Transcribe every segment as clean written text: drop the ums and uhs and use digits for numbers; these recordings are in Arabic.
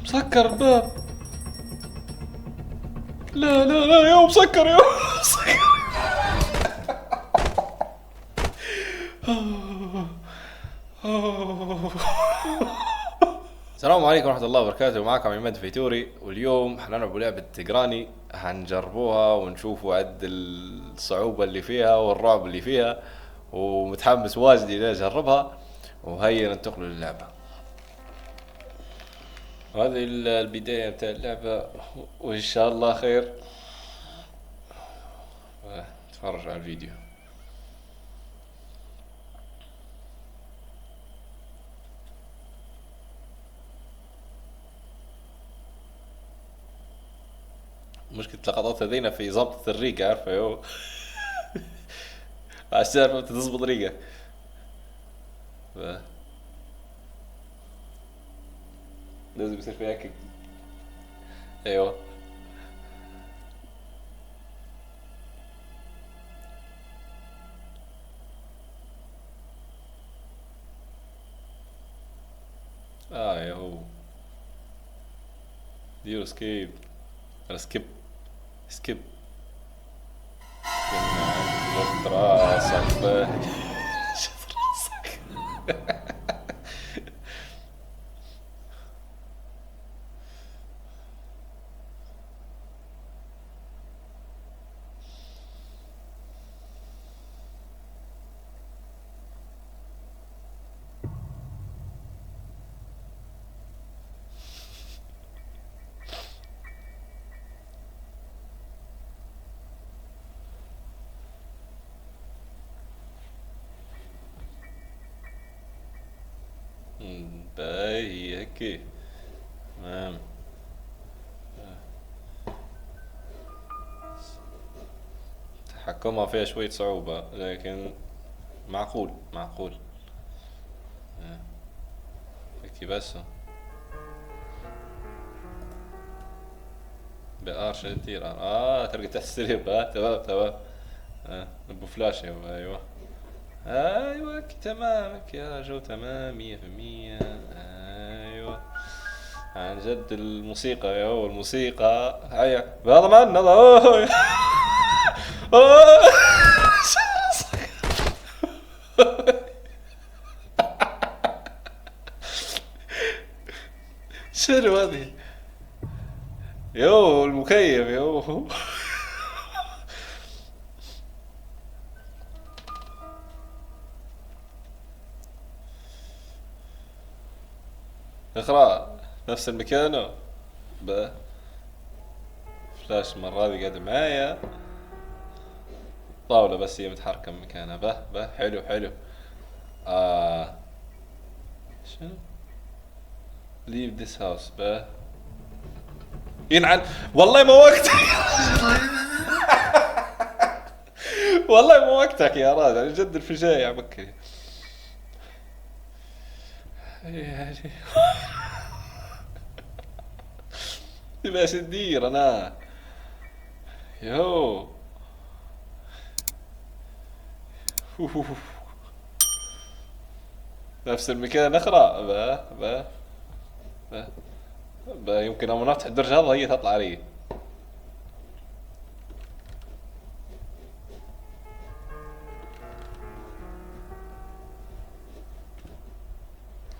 مسكر الباب. لا لا لا يا مسكر يا مسكر. السلام عليكم ورحمة الله وبركاته، معكم عماد فيتوري، واليوم حنلعب لعبة تجراني، حنجربوها ونشوفوا قد الصعوبة اللي فيها والرعب اللي فيها، ومتحمس واجد إني أجربها. وهيا ننتقل للعبة. هذه البداية بتاع اللعبة، وإن شاء الله خير. تفرج على الفيديو. مشكلة لقطات هذينا في ضبط الريقة، عارفة يو. عشان ما تضبط ريقة. ف- لازم يصير فيها هيك. ايوه. يا هو ديرو سكيب. انا سكيب. سكيب. كنا عند راسك شد راسك. باهي هيك. تمام. تحكمها فيها شوية صعوبة، لكن معقول معقول. هيك بس. بآر شتير. ترقى تحت السرير. تمام تمام. نبو فلاش. ايوه ايوه. ايوه تمامك يا جو، تمام 100%. ايوه. عن جد الموسيقى يا هو الموسيقى. هيا بهذا معنا هذا. شنو هذه؟ يو المكيف يو. اقرا نفس المكان. به فلاش المرة هذه قاعد معايا. طاولة بس هي متحركة من مكانها. به حلو حلو. آه شنو؟ leave this house. به ينعن. والله ما وقتك. والله ما وقتك يا راجل، جد الفجاية بكري. يعني باش ندير انا. يو. نفس المكان اقرا. با يمكن اما نفتح الدرج هذا هي تطلع علي.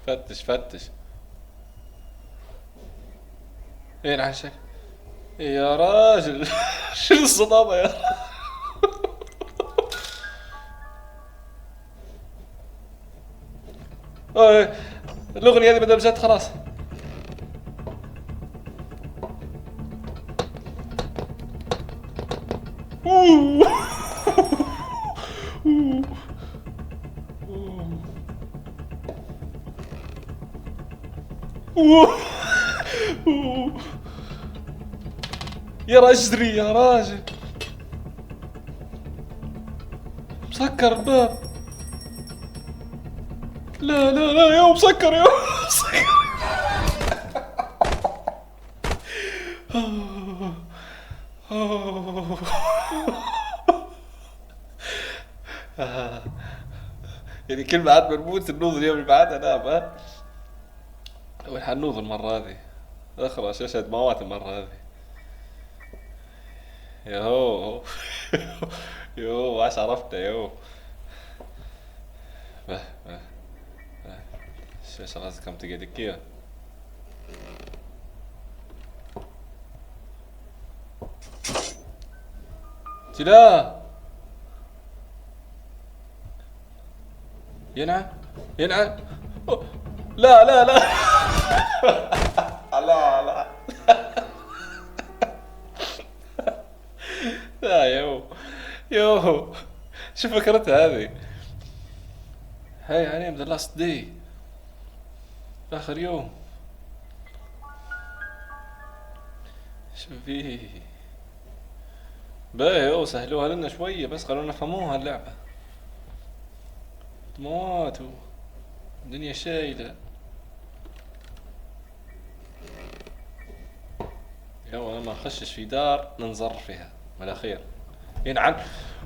فتش فتش. وين عشك يا راجل؟ شو الصدامة يا راجل؟ الاغنية هذه بدل جت خلاص. يا راجل اجري يا راجل. مسكر الباب. لا لا لا يا مسكر يا مسكر. يعني كل بعد ما نموت نوض اليوم اللي بعدها نام. وين حنوض المرة هذه؟ اخرى شاشة موات المرة هذه. يوهو. يوهو عاش عرفته يوهو. به به. الشاشة لازم كم تقعد كيف. لا ينعم ينعم. لا لا لا. لا لا لا يو. يو شو فكرتها هذه. هاي عليهم ذا لاست داي، اخر يوم. شو فيه. باهي او سهلوها لنا شوية بس خلونا نفهموها اللعبة. مواتوا الدنيا شايلة. يو انا ما نخشش في دار ننزر فيها على خير. ينعم.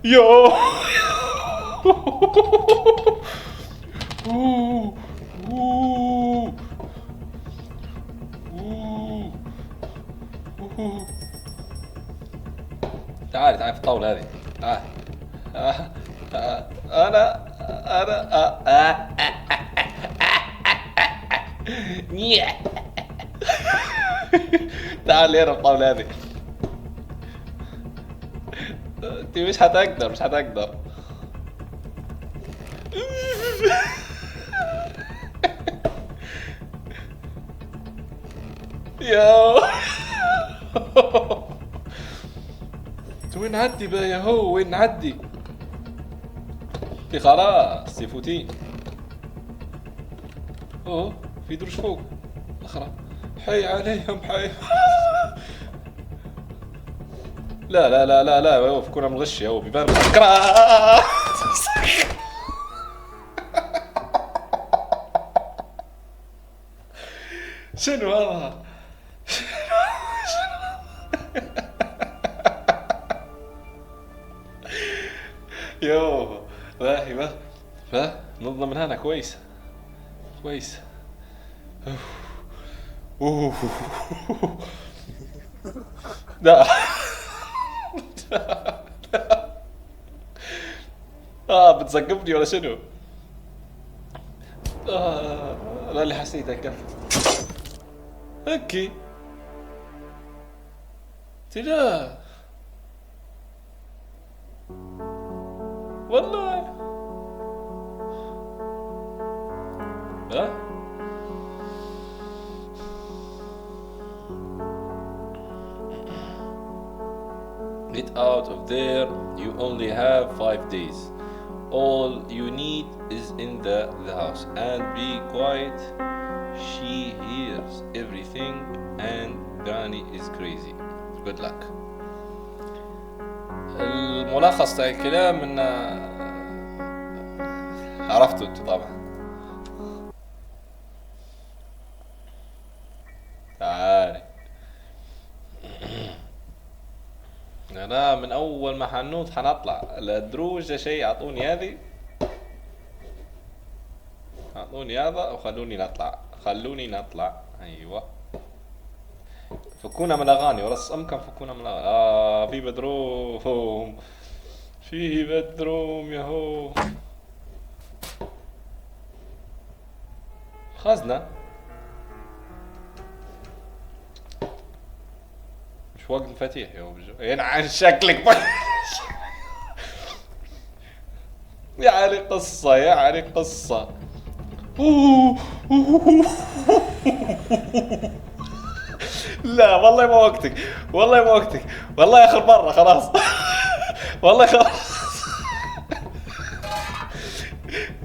يو. أوه. أوه. أوه. أوه. تعال تعال في الطاولة هذه. تعال. انا نيع. تعال هنا في الطاولة هذه. انت مش هتقدر مش هتقدر. يا. وين نعدي بقى يا هو وين نعدي. في خلاص يفوتين. اوه في دروش فوق اخرى. حي عليهم حي. لا لا لا لا لا يا فكونا من غش يا بيبان مسكرة. شنو هذا. يوه باهي با نظم من هنا كويس كويس. اوه. لا. بتزقفني ولا شنو. لا اللي حسيت هكا هكي. لا والله. ها get out of there. You only have 5 days. All you need is in the house and be quiet. She hears everything and Granny is crazy. Good luck. الملخص تاع الكلام ان عرفتوا انتوا طبعا. تعالي. انا من اول ما حنوت حنطلع الدروج شيء اعطوني هذه اعطوني هذا وخلوني نطلع خلوني نطلع. ايوه فكونا من الاغاني ورص امكن فكونا من الاغاني. في بدروم في بدروم يهو. خزنة مش وقت المفاتيح يا بجو ينعن شكلك. يعني قصة يعني قصة. لا والله ما وقتك والله ما وقتك والله اخر مرة خلاص. والله خلاص.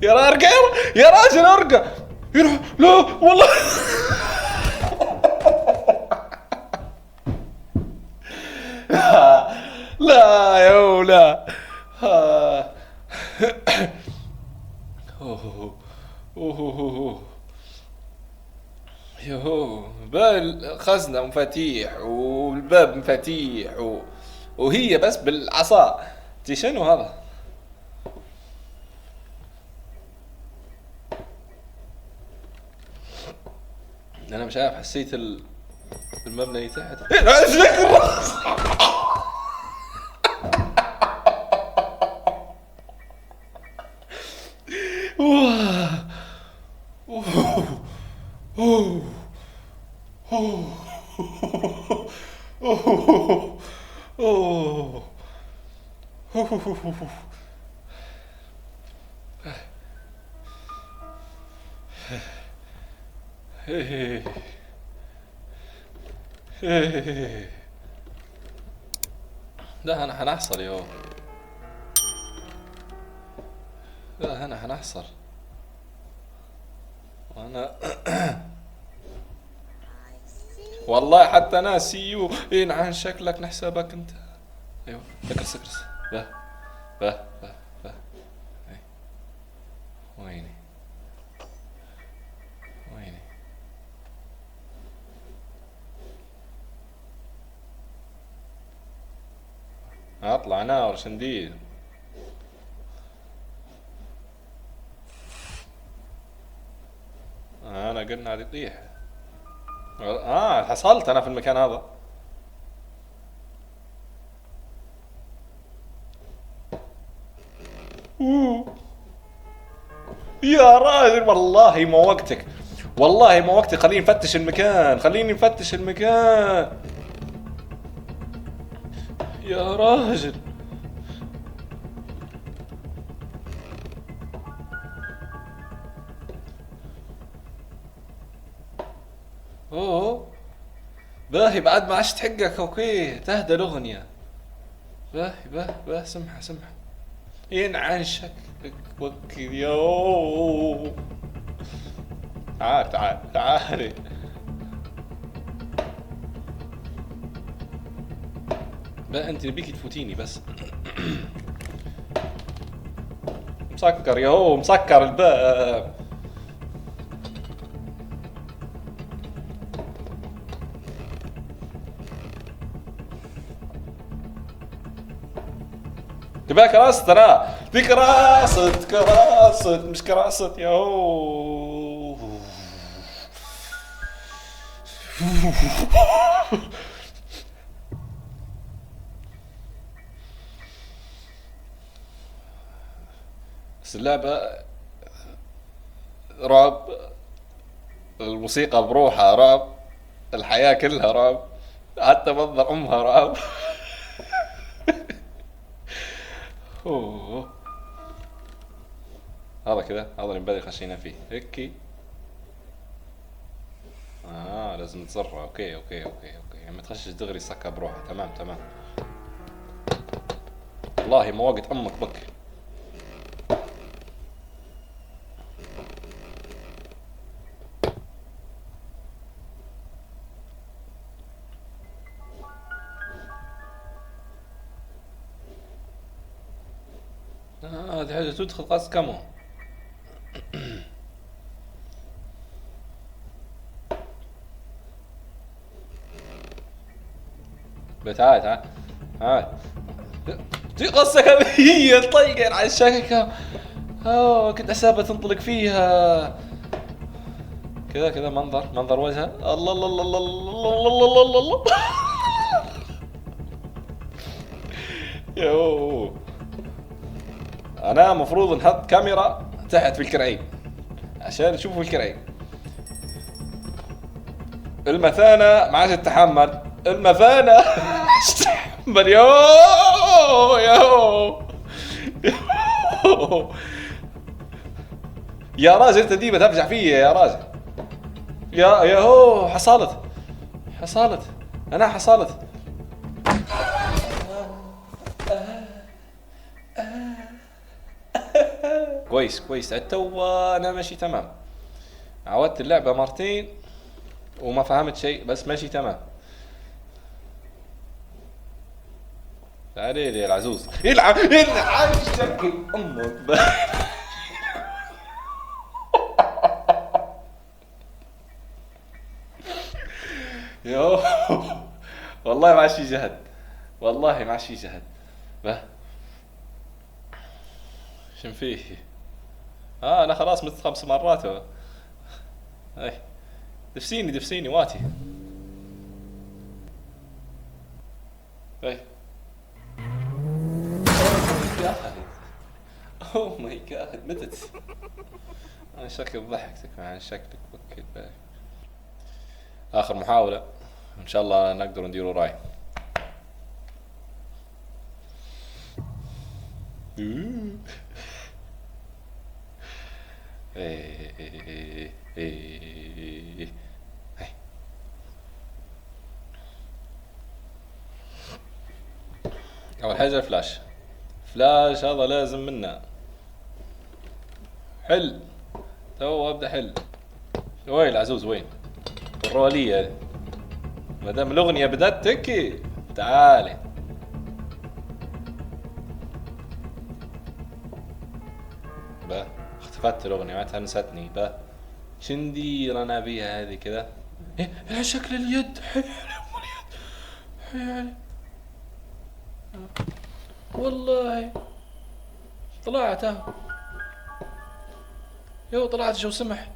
يا راجل يا راجل ارقى يروح. لا والله. لا يا ولا. يهو بال خزنة مفاتيح والباب مفاتيح وهي بس بالعصا. تي شنو هذا. انا مش عارف حسيت المبنى اللي تحت ايش الراس. لا انا حنحصل يو. لا انا حنحصل وانا والله حتى انا سيو ينعن شكلك نحسبك انت. ايوه اكرس اكرس. به به به به. ويني ويني اطلع نار شنديد. انا قلنا هذه تطيح. حصلت انا في المكان هذا. يا راجل والله ما وقتك، والله ما وقتك. خليني نفتش المكان، خليني نفتش المكان يا راجل. اوه باهي بعد ما عشت حقك. اوكي تهدى الاغنية. باهي باهي باهي سمحة سمحة. ينعن شكلك وكل يوم. تعال تعال تعال. بقى انت بيكي تفوتيني بس. مسكر ياهو مسكر الباب. تبقى كراسة ترى دي كراسة كراسة مش كراسة ياهو. بس اللعبة رعب، الموسيقى بروحها رعب، الحياة كلها رعب، حتى منظر أمها رعب. أوه. هذا كذا هذا اللي نبدأ خشينا فيه هيك. لازم نتصرف. اوكي اوكي اوكي اوكي يعني ما تخشش دغري سكها بروحها. تمام تمام. والله ما وقت امك بك. هذه حاجة تدخل قاس كمو. تعال تعال تعال. دي قصة هي طيقة على الشككة. كنت حسابها تنطلق فيها كذا كذا. منظر وجهها. الله الله الله الله الله الله الله الله. يو انا مفروض نحط كاميرا تحت في الكرعين عشان نشوفوا الكرعين. المثانة ما عادش تتحمل. المثانة مش تتحمل. يو يا راجل انت دي بتفجع فيا يا راجل. يا هو حصلت انا حصلت. كويس كويس. تو انا ماشي تمام. عودت اللعبة مرتين وما فهمت شيء بس ماشي تمام. تعالي لي العزوز. يلعب شكل امك. يو والله ما شي جهد، والله ما شي جهد. به شن فيه؟ انا خلاص مت 5 مرات. اي دفسيني واتي. اي. اوه ماي جاد متت. انا شكلك ضحكتك مع شكلك وكل بالك. اخر محاولة ان شاء الله نقدر نديروا راي. إيه إيه. هاي. اول حاجة الفلاش. فلاش هذا لازم منا. حل. تو ابدا حل. وين العزوز وين؟ الروالية هذه. ما دام الاغنية بدات تكي تعالي. با اختفت الاغنية معناتها نستني. با شندير انا بيها هذه كذا. ايه على شكل اليد. حي على ام اليد. حي علي. والله طلعت اهو. يو طلعت شو سمح.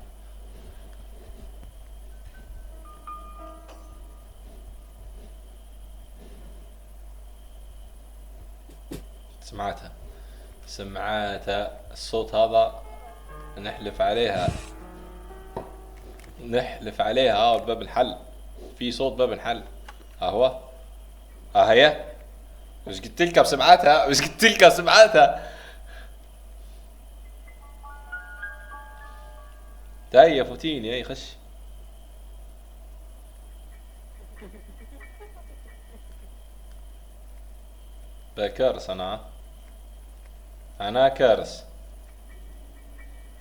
سمعتها. سمعتها الصوت هذا. نحلف عليها. نحلف عليها. باب الحل. في صوت باب الحل. اهو. هي. مش قلت لك بسمعتها. مش قلت لك بسمعتها. تاي فوتيني اي خش. كارس انا كارس.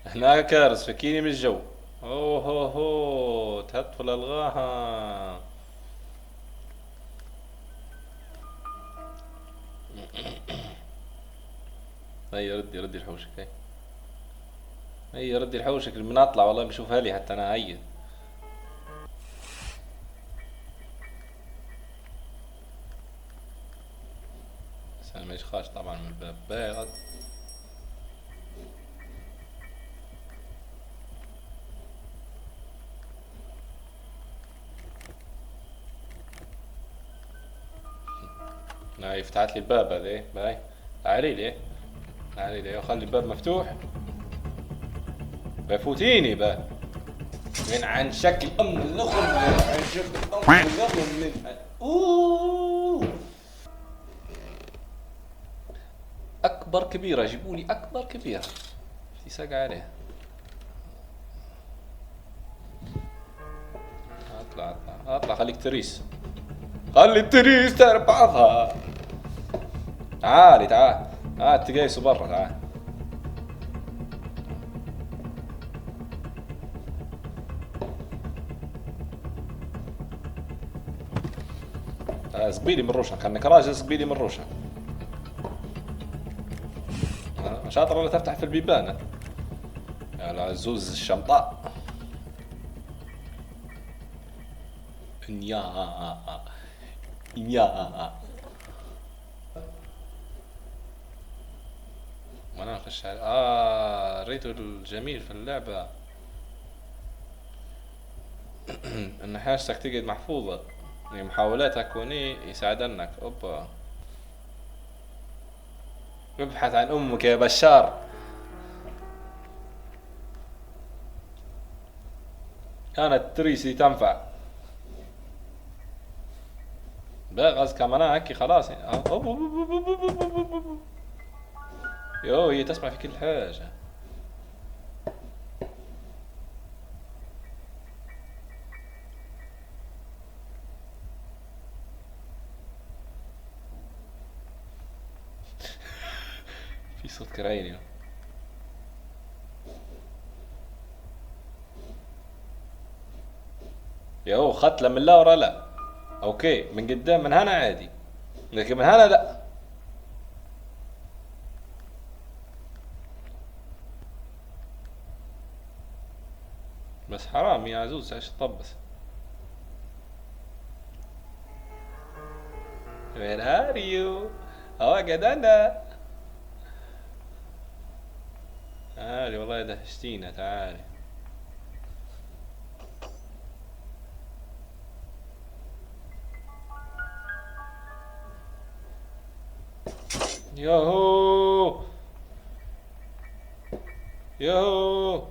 هنا كارس فكيني من الجو. اوه هو هو تهطل الغاها. هيا ردي الحوشك. هيا ردي الحوشك اللي بنطلع والله بشوفها لي حتى انا. هيا بس انا مش خاش طبعا من الباب باغد. هاي فتحت لي الباب هذا. باي تعالي لي. تعالي لي خلي الباب مفتوح. بفوتيني با. من عن شكل ام اللغم. من عن شكل ام اللغم من اوه. اكبر كبيرة جيبولي اكبر كبيرة. في ساق عليها. اطلع خليك تريس. خلي التريس تعرف بعضها. تعال تقيسوا برا تعال. زقبيلي من روشك خلنك راجل. زقبيلي من روشك. شاطر ولا تفتح في البيبان. يا العزوز الشمطاء. يا وانا نخش على ريتو الجميل في اللعبة. ان حاجتك تقعد محفوظة. يعني محاولاتك وني يساعدنك. اوبا. ابحث عن امك يا بشار. كانت تريسي تنفع. بغز كمان هكي خلاص. يو هي تسمع في كل حاجة. في صوت كرايني. يو ختلة من لا ورا لا. اوكي من قدام من هنا عادي. لكن من هنا لا. بس حرام يا عزوز عيش تطبس. Where are you؟ قاعد انا. تعالي والله دهشتينا تعالي. ياهو ياهو.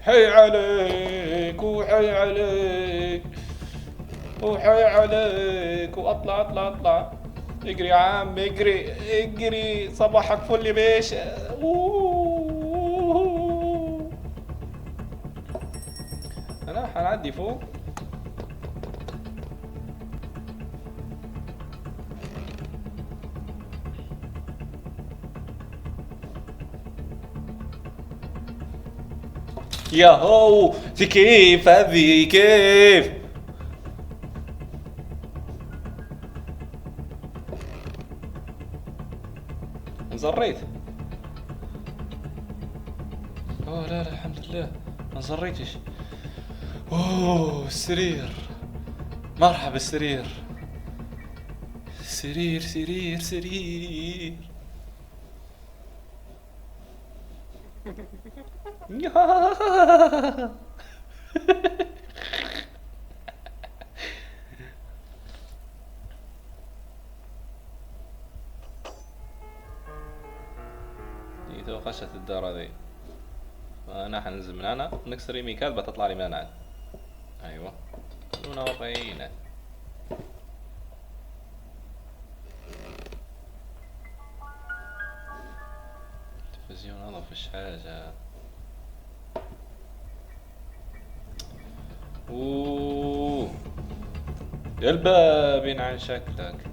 حي عليك وحي عليك وحي عليك، واطلع اطلع اطلع. اجري يا عم اجري اجري، صباحك فل يا باشا. انا هنعدي فوق. ياهو، في كيف هذه كيف؟ انزريت. اوه لا لا الحمد لله ما انزريتش. اوه السرير، مرحبا السرير. سرير سرير سرير. تو خشت الدار هذي. انا حننزل من هنا نكسر يميكات بتطلع لي من هنا. ايوه خلونا ورينا. التلفزيون هذا فيش حاجة. اوه يا الباب ينعن شكلك.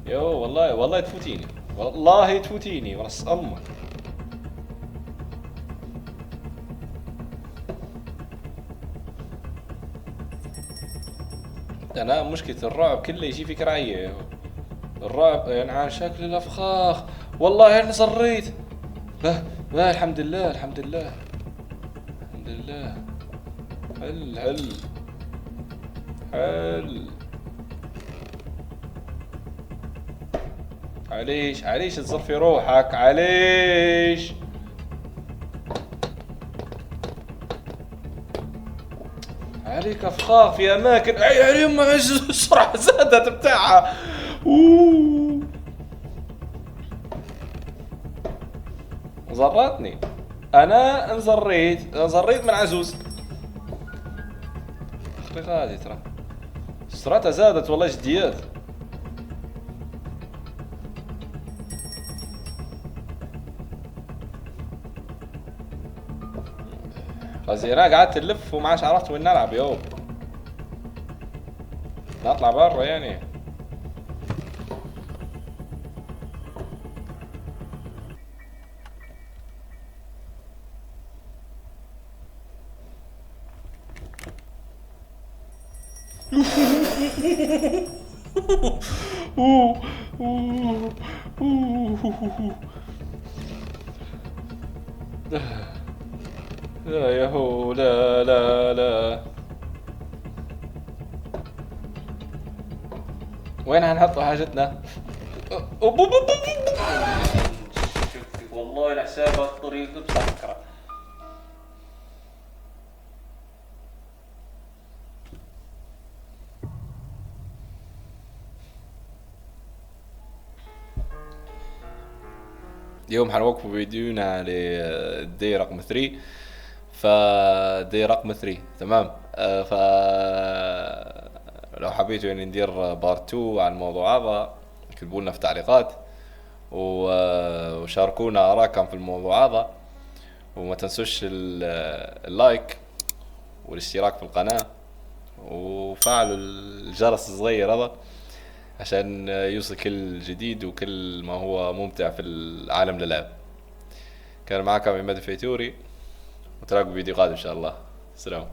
يو والله والله تفوتيني، والله تفوتيني ورس امك. انا مشكلة الرعب كله يجي في كراعية. الرعب يعني على شكل الافخاخ. والله انا صريت. به به الحمد لله الحمد لله الحمد لله. حل حل حل. عليش عليش تصر في روحك عليش. عليك افخاخ في اماكن اي يما السرعة زادت بتاعها. اوه زرتني. انا انزريت من عزوز. اخري غادي ترى سرعتها زادت والله جديات. قصدي انا قعدت نلف وما عادش عرفت وين نلعب يوم. نطلع برا يعني. لا يا هو لا لا لا. وين هنحط حاجتنا؟ والله الحساب الطريق مسكرة. اليوم حنوقفوا فيديونا للدي رقم 3. فدي رقم 3 تمام. ف لو حبيتوا يعني ندير بارت 2 عن الموضوع هذا اكتبوا لنا في التعليقات وشاركونا آراءكم في الموضوع هذا. وما تنسوش اللايك والاشتراك في القناة وفعلوا الجرس الصغير هذا عشان يوصل كل جديد وكل ما هو ممتع في العالم الألعاب. كان معكم عماد الفيتوري وتلاقوا فيديو قادم ان شاء الله. سلام.